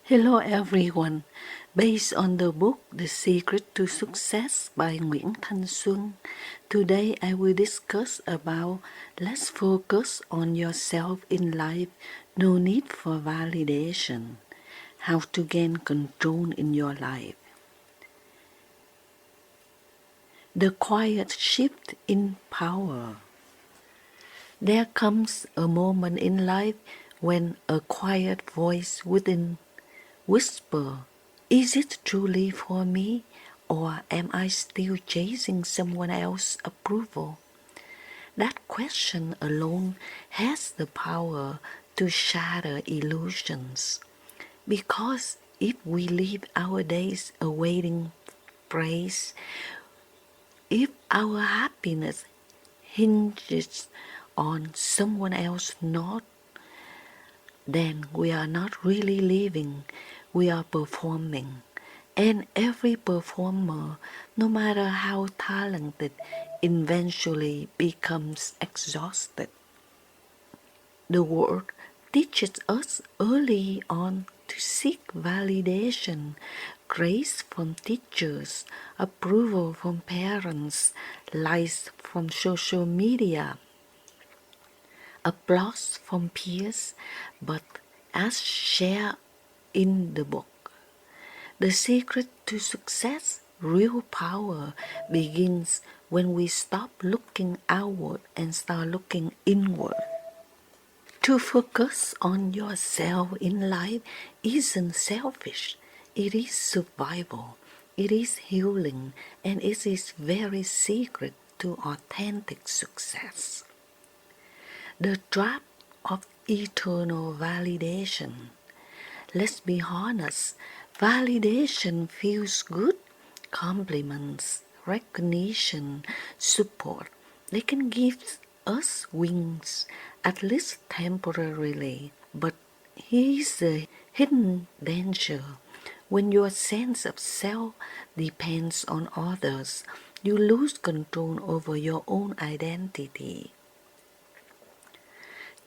Hello everyone. Based on the book The Secret to Success by Nguyen Thanh Xuan, today I will discuss about let's focus on yourself in life, no need for validation. How to gain control in your life. The quiet shift in power. There comes a moment in life when a quiet voice within whisper, is it truly for me, or am I still chasing someone else's approval? That question alone has the power to shatter illusions. Because if we live our days awaiting praise, if our happiness hinges on someone else's nod, then we are not really living, we are performing. And every performer, no matter how talented, eventually becomes exhausted. The world teaches us early on to seek validation, grace from teachers, approval from parents, likes from social media, applause from peers, but as shared in the book, The Secret to Success, real power begins when we stop looking outward and start looking inward. To focus on yourself in life isn't selfish, it is survival, it is healing, and it is very secret to authentic success. The trap of eternal validation. Let's be honest, validation feels good. Compliments, recognition, support, they can give us wings, at least temporarily. But here's the hidden danger. When your sense of self depends on others, you lose control over your own identity.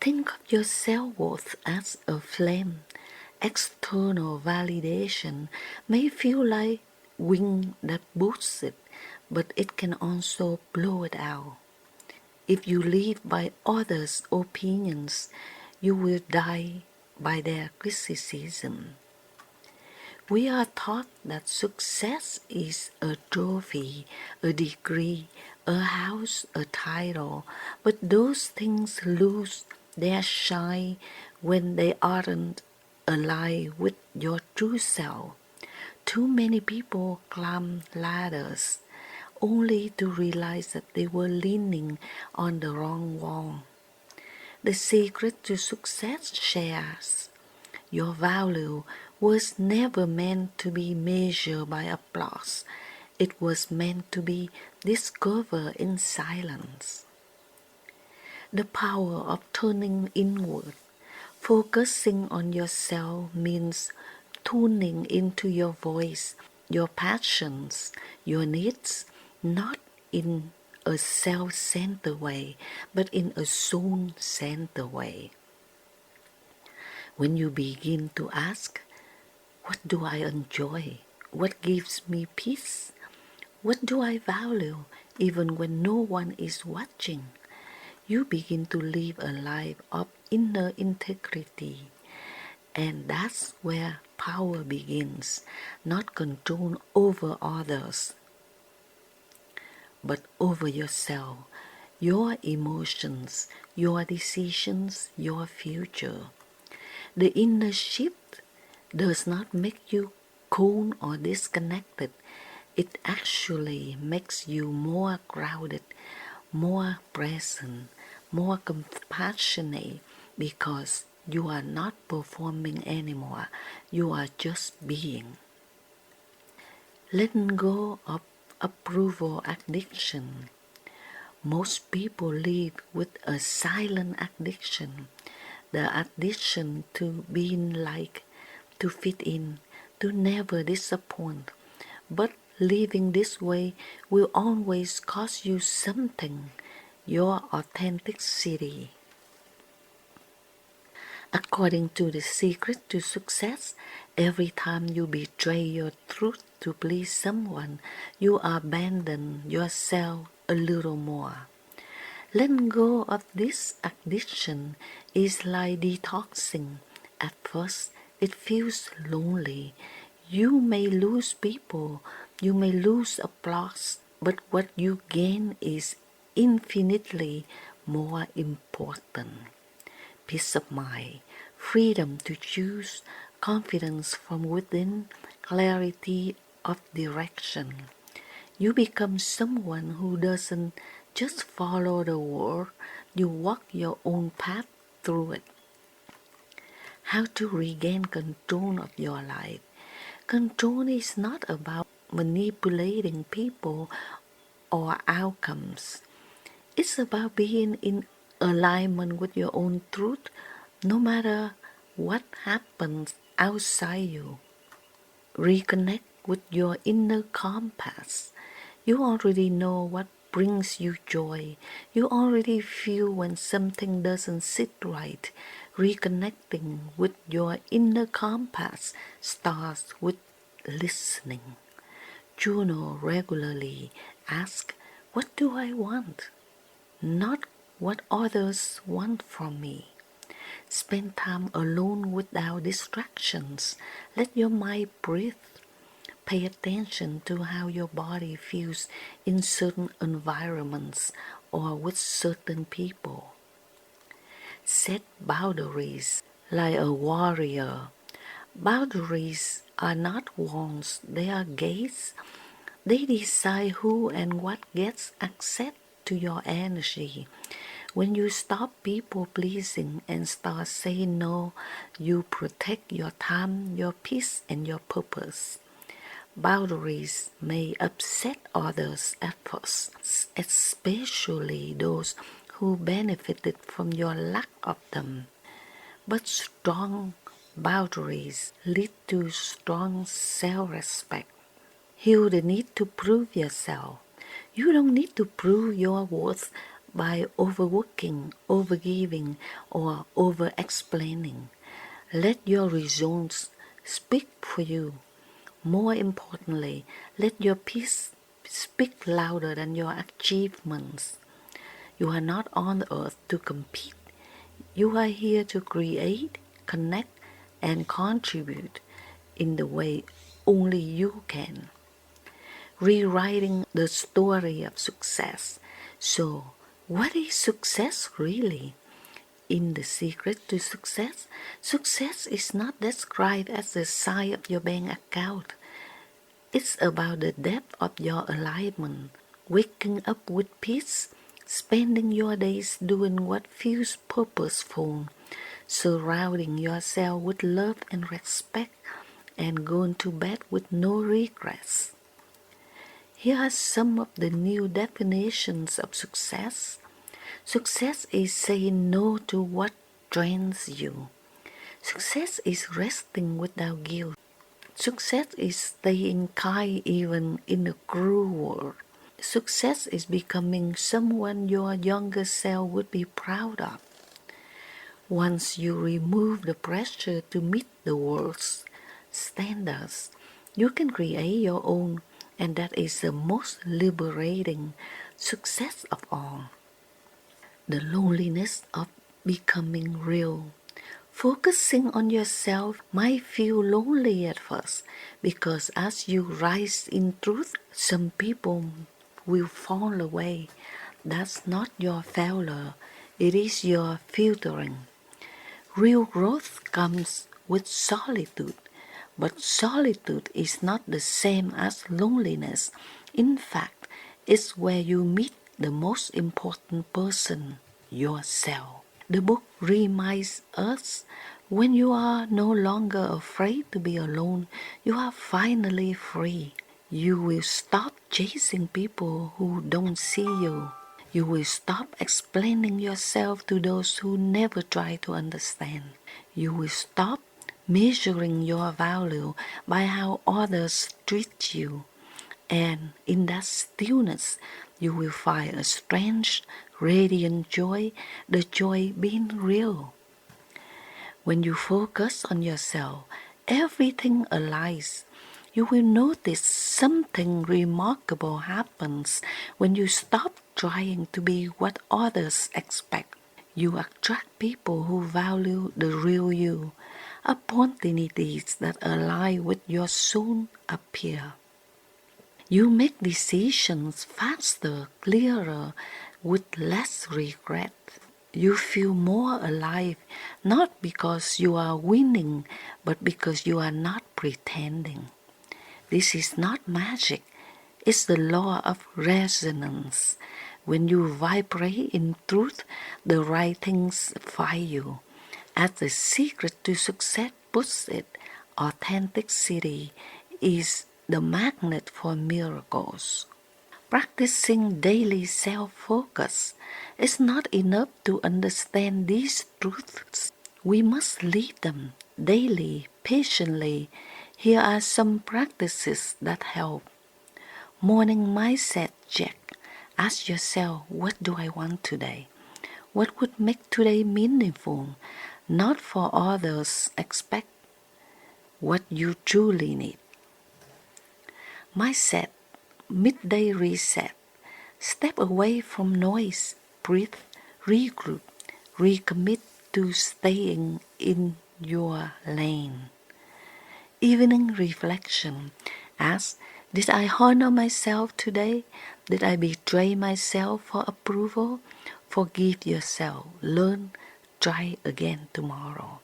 Think of your self-worth as a flame. External validation may feel like wind that boosts it, but it can also blow it out. If you live by others' opinions, you will die by their criticism. We are taught that success is a trophy, a degree, a house, a title, but those things lose their shine when they aren't aligned with your true self. Too many people climb ladders only to realize that they were leaning on the wrong wall. The secret to success shares. Your value was never meant to be measured by applause. It was meant to be discovered in silence. The power of turning inward. Focusing on yourself means tuning into your voice, your passions, your needs, not in a self-centered way, but in a soul-centered way. When you begin to ask, what do I enjoy? What gives me peace? What do I value even when no one is watching? You begin to live a life of inner integrity. And that's where power begins, not control over others, but over yourself, your emotions, your decisions, your future. The inner shift does not make you cold or disconnected. It actually makes you more grounded, more present, more compassionate because you are not performing anymore. You are just being. Letting go of approval addiction. Most people live with a silent addiction. The addiction to being liked, to fit in, to never disappoint. But living this way will always cost you something, your authenticity. According to the secret to success, every time you betray your truth to please someone, you abandon yourself a little more. Letting go of this addiction is like detoxing. At first, it feels lonely. You may lose people, you may lose applause, but what you gain is infinitely more important. Peace of mind, freedom to choose, confidence from within, clarity of direction. You become someone who doesn't just follow the world, you walk your own path through it. How to regain control of your life. Control is not about manipulating people or outcomes. It's about being in alignment with your own truth no matter what happens outside you. Reconnect with your inner compass. You already know what brings you joy. You already feel when something doesn't sit right. Reconnecting with your inner compass starts with listening. Journal regularly. Ask, what do I want? Not what others want from me. Spend time alone without distractions. Let your mind breathe. Pay attention to how your body feels in certain environments or with certain people. Set boundaries like a warrior. Boundaries are not walls, they are gates. They decide who and what gets access to your energy. When you stop people pleasing and start saying no, you protect your time, your peace, and your purpose. Boundaries may upset others at first, especially those who benefited from your lack of them. But strong boundaries lead to strong self-respect. Heal the need to prove yourself. You don't need to prove your worth by overworking, overgiving, or over-explaining. Let your results speak for you. More importantly, let your peace speak louder than your achievements. You are not on earth to compete. You are here to create, connect, and contribute in the way only you can. Rewriting the story of success. So, what is success really? In The Secret to Success, success is not described as the size of your bank account. It's about the depth of your alignment, waking up with peace, spending your days doing what feels purposeful, surrounding yourself with love and respect, and going to bed with no regrets. Here are some of the new definitions of success. Success is saying no to what drains you. Success is resting without guilt. Success is staying kind even in a cruel world. Success is becoming someone your younger self would be proud of. Once you remove the pressure to meet the world's standards, you can create your own, and that is the most liberating success of all. The loneliness of becoming real. Focusing on yourself might feel lonely at first because as you rise in truth, some people will fall away. That's not your failure, it is your filtering. Real growth comes with solitude, but solitude is not the same as loneliness. In fact, it's where you meet the most important person, yourself. The book reminds us when you are no longer afraid to be alone, you are finally free. You will stop chasing people who don't see you. You will stop explaining yourself to those who never try to understand. You will stop measuring your value by how others treat you. And in that stillness, you will find a strange, radiant joy, the joy being real. When you focus on yourself, everything aligns. You will notice something remarkable happens when you stop trying to be what others expect. You attract people who value the real you. Opportunities that align with your soul appear. You make decisions faster, clearer, with less regret. You feel more alive, not because you are winning, but because you are not pretending. This is not magic, it's the law of resonance. When you vibrate in truth, the right things find you. As the secret to success puts it, authenticity is the magnet for miracles. Practicing daily self-focus is not enough to understand these truths. We must live them daily, patiently. Here are some practices that help. Morning mindset check. Ask yourself, what do I want today? What would make today meaningful? Not for others, expect what you truly need. Mindset, midday reset. Step away from noise, breathe, regroup, recommit to staying in your lane. Evening reflection. Ask, did I honor myself today? Did I betray myself for approval? Forgive yourself. Learn, try again tomorrow.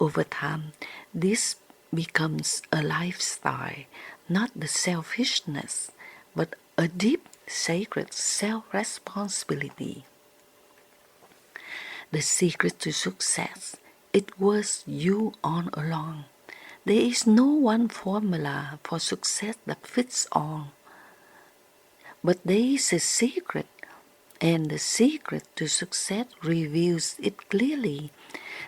Over time, this becomes a lifestyle, not the selfishness, but a deep, sacred self-responsibility. The secret to success, it was you all along. There is no one formula for success that fits all. But there is a secret, and the secret to success reveals it clearly.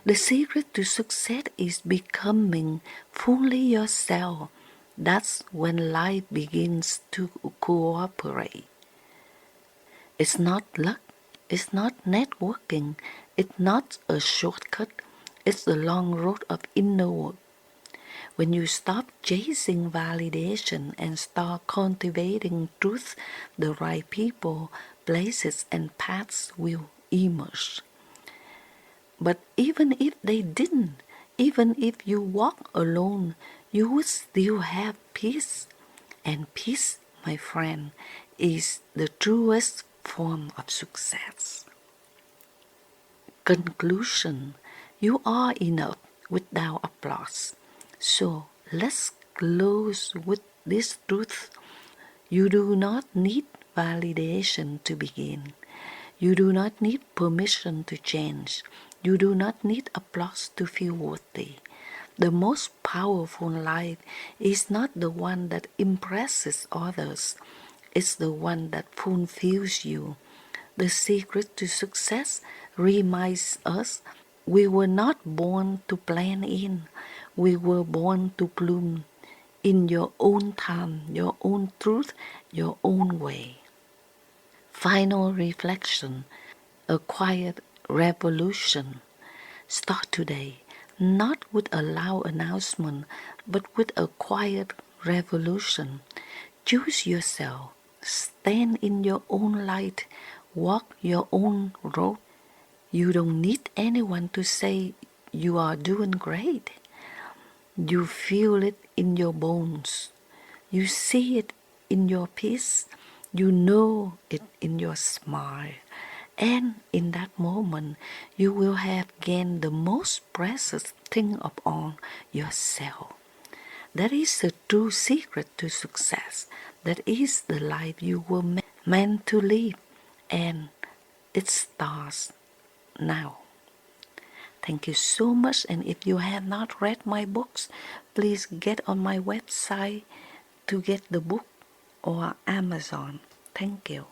The secret to success is becoming fully yourself. That's when life begins to cooperate. It's not luck, it's not networking, it's not a shortcut, it's the long road of inner work. When you stop chasing validation and start cultivating truth, the right people, places, and paths will emerge. But even if they didn't, even if you walk alone, you would still have peace. And peace, my friend, is the truest form of success. Conclusion. You are enough without applause. So let's close with this truth. You do not need validation to begin. You do not need permission to change. You do not need applause to feel worthy. The most powerful life is not the one that impresses others. It's the one that fulfills you. The secret to success reminds us we were not born to blend in. We were born to bloom in your own time, your own truth, your own way. Final reflection, a quiet revolution. Start today, not with a loud announcement, but with a quiet revolution. Choose yourself, stand in your own light, walk your own road. You don't need anyone to say you are doing great. You feel it in your bones. You see it in your peace. You know it in your smile. And in that moment, you will have gained the most precious thing of all, yourself. That is the true secret to success. That is the life you were meant to live. And it starts now. Thank you so much, and if you have not read my books, please get on my website to get the book or Amazon. Thank you.